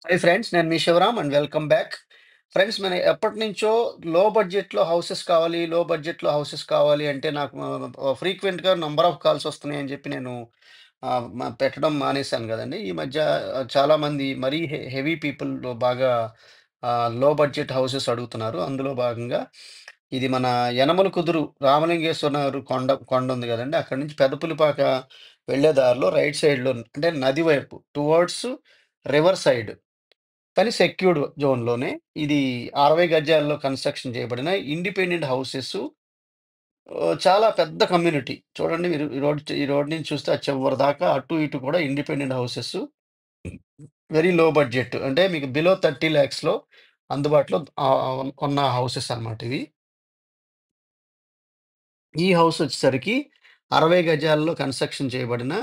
Hi friends. నేను మీ Sivaram and welcome back. Friends మనం ఎప్పటినుంచో లో బడ్జెట్‌లో హౌసెస్ కావాలి, లో బడ్జెట్‌లో హౌసెస్ కావాలి అంటే నాకు ఫ్రీక్వెంట్‌గా నంబర్ ఆఫ్ కాల్స్ వస్తున్నాయని చెప్పి నేను పెట్టడం మానేశాను గదండీ. ఈ మధ్య చాలామంది మరీ హెవీ పీపుల్ బాగా లో బడ్జెట్ హౌసెస్ అడుగుతున్నారు. అందులో భాగంగా ఇది మన యనమల కుదురు రామలింగేశ్వర కొండ ఉంది గదండీ. అక్కడి నుంచి పెదపులిపాక వెళ్ళే దారిలో రైట్ సైడ్‌లో అంటే నది వైపు టువర్డ్స్ రివర్ సైడ్ కానీ సెక్యూర్డ్ జోన్‌లోనే. ఇది 60 గజాల్లో కన్‌స్ట్రక్షన్ చేయబడిన ఇండిపెండెంట్ హౌసెసు. చాలా పెద్ద కమ్యూనిటీ. చూడండి మీరు ఈ రోడ్ నుంచి చూస్తే ఆ చివరి దాకా అటు ఇటు కూడా independent houses. Very low budget. అంటే మీకు బిలో 30,00,000లో అందుబాటులో ఉన్న హౌసెస్ అన్నమాట ఇవి. ఈ హౌస్ వచ్చేసరికి 60 గజాల్లో కన్‌స్ట్రక్షన్ చేయబడిన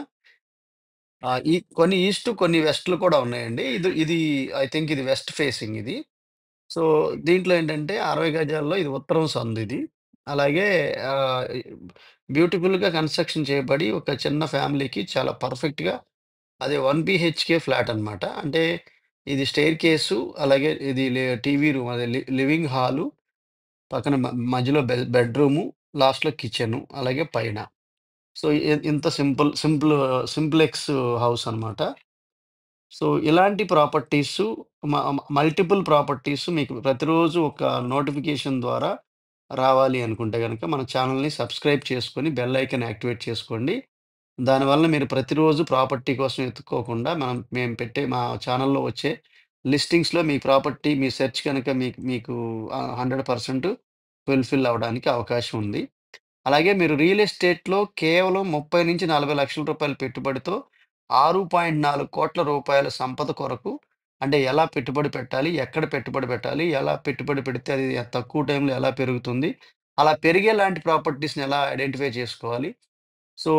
కొన్ని ఈస్ట్, కొన్ని వెస్ట్‌లు కూడా ఉన్నాయండి. ఇది ఐ థింక్ ఇది వెస్ట్ ఫేసింగ్ ఇది. సో, దీంట్లో ఏంటంటే 60 గజాల్లో ఇది ఉత్తరం సందిది. అలాగే ఆహ్, బ్యూటిఫుల్‌గా కన్‌స్ట్రక్షన్ చేయబడి ఒక చిన్న ఫ్యామిలీకి చాలా పర్ఫెక్ట్‌గా అదే 1 బీహెచ్‌కే ఫ్లాట్ అనమాట. అంటే ఇది స్టెయిర్‌కేసు అలాగే ఇది టీవీ రూమ్ అదే లివింగ్ హాలు, పక్కన మధ్యలో బెడ్‌రూము, లాస్ట్‌లో కిచెను, అలాగే పైన. సో, ఇంత సింప్లెక్స్ హౌస్ అనమాట. సో, ఇలాంటి ప్రాపర్టీసు మల్టిపుల్ ప్రాపర్టీస్ మీకు ప్రతిరోజు ఒక నోటిఫికేషన్ ద్వారా రావాలి అనుకుంటే గనక మన ఛానెల్‌ని సబ్స్క్రైబ్ చేసుకొని బెల్ ఐకాన్ యాక్టివేట్ చేసుకోండి. దానివల్ల మీరు ప్రతిరోజు ప్రాపర్టీ కోసం ఎతుక్కోకుండా మేము పెట్టే మా ఛానెల్‌లో వచ్చే లిస్టింగ్స్‌లో మీ ప్రాపర్టీ మీ సెర్చ్ కనుక మీకు 100% ఫుల్‌ఫిల్ అవ్వడానికి అవకాశం ఉంది. అలాగే మీరు రియల్ ఎస్టేట్‌లో కేవలం 30,00,000-40,00,000 రూపాయల పెట్టుబడితో 6.4 కోట్ల సంపద కొరకు అంటే ఎలా పెట్టుబడి పెట్టాలి? ఎక్కడ పెట్టుబడి పెట్టాలి? ఎలా పెట్టుబడి పెడితే అది తక్కువ టైంలో ఎలా పెరుగుతుంది? అలా పెరిగేలాంటి ప్రాపర్టీస్‌ని ఎలా ఐడెంటిఫై చేసుకోవాలి? సో,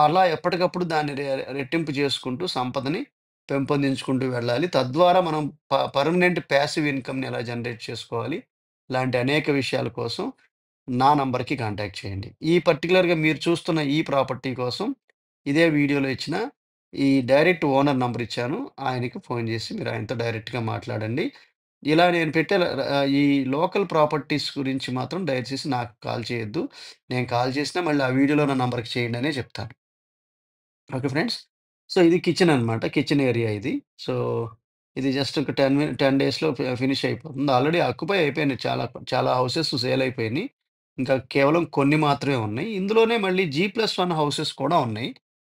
అలా ఎప్పటికప్పుడు దాన్ని రెట్టింపు చేసుకుంటూ సంపదని పెంపొందించుకుంటూ వెళ్ళాలి. తద్వారా మనం పర్మనెంట్ పాసివ్ ఇన్‌కమ్‌ని ఎలా జనరేట్ చేసుకోవాలి? ఇలాంటి అనేక విషయాల కోసం నా నంబర్‌కి కాంటాక్ట్ చేయండి. ఈ పర్టిక్యులర్‌గా మీరు చూస్తున్న ఈ ప్రాపర్టీ కోసం ఇదే వీడియోలో ఇచ్చిన ఈ డైరెక్ట్ ఓనర్ నంబర్ ఇచ్చాను. ఆయనకి ఫోను చేసి మీరు ఆయనతో డైరెక్ట్‌గా మాట్లాడండి. ఇలా నేను పెట్టే ఈ లోకల్ ప్రాపర్టీస్ గురించి మాత్రం దయచేసి నాకు కాల్ చేయొద్దు. నేను కాల్ చేసినా మళ్ళీ ఆ వీడియోలో ఉన్న నంబర్‌కి చేయండనే చెప్తాను. Okay friends. సో, ఇది కిచెన్ అనమాట. కిచెన్ ఏరియా ఇది. సో, ఇది జస్ట్ ఒక 10 డేస్‌లో ఫినిష్ అయిపోతుంది. ఆల్రెడీ ఆక్యుపై అయిపోయినాయి. చాలా చాలా హౌసెస్ సేల్ అయిపోయినాయి. ఇంకా కేవలం కొన్ని మాత్రమే ఉన్నాయి. ఇందులోనే మళ్ళీ జీ+1 హౌసెస్ కూడా ఉన్నాయి.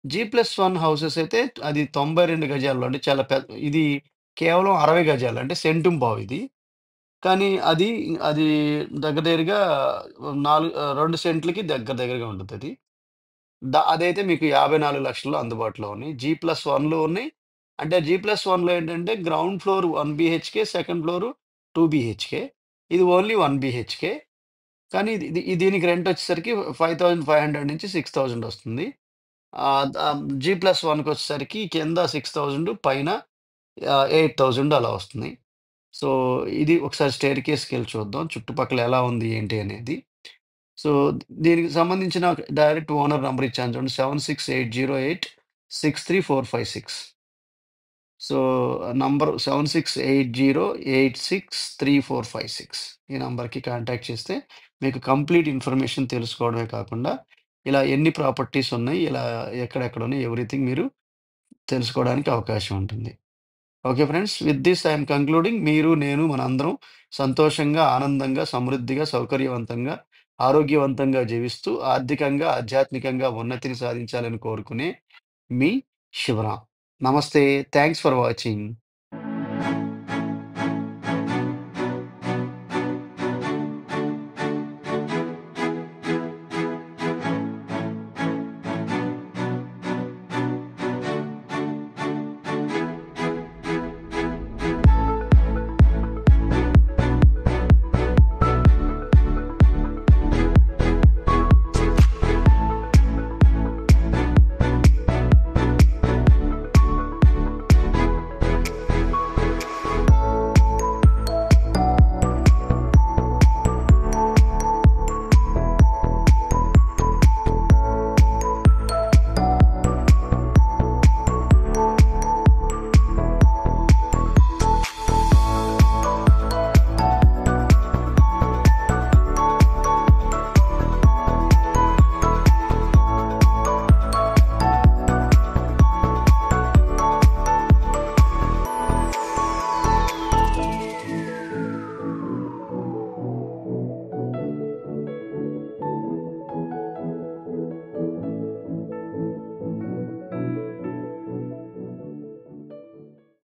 జీ+1 హౌసెస్ అయితే అది 92 గజాల్లో అంటే చాలా ఇది కేవలం 60 గజాలు అంటే సెంటుంపావు ఇది. కానీ అది దగ్గర దగ్గరగా 2 సెంట్లకి దగ్గర దగ్గరగా ఉంటదది. అదైతే మీకు 54,00,000లో అందుబాటులో ఉన్నాయి. జీ+1లో ఉన్నాయి. అంటే జీ+1లో ఏంటంటే ground floor 1 BHK, second floor 2 BHK. ఇది ఓన్లీ 1 బీహెచ్‌కే. కానీ దీనికి రెంట్ వచ్చేసరికి 5,500 నుంచి 6,000 వస్తుంది. జీ+1కొచ్చేసరికి కింద 6,000 పైన 8,000 అలా వస్తుంది. సో, ఇది ఒకసారి స్టెయిర్‌కేస్‌కెళ్ళి చూద్దాం. చుట్టుపక్కల ఎలా ఉంది ఏంటి అనేది. సో, దీనికి సంబంధించిన డైరెక్ట్ ఓనర్ నంబర్ ఇచ్చాను చూడండి. 7680863456. So, number 7680863456. ఈ నంబర్‌కి కాంటాక్ట్ చేస్తే మీకు కంప్లీట్ ఇన్ఫర్మేషన్ తెలుసుకోవడమే కాకుండా, ఇలా ఎన్ని ప్రాపర్టీస్ ఉన్నాయి, ఇలా ఎక్కడెక్కడ ఉన్నాయి, ఎవ్రీథింగ్ మీరు తెలుసుకోవడానికి అవకాశం ఉంటుంది. Okay friends. With this I am concluding. మీరు, నేను మనందరం సంతోషంగా, ఆనందంగా, సమృద్ధిగా, సౌకర్యవంతంగా, ఆరోగ్యవంతంగా జీవిస్తూ ఆర్థికంగా, ఆధ్యాత్మికంగా ఉన్నతిని సాధించాలని కోరుకునే మీ శివరాం. నమస్తే. Thanks for watching.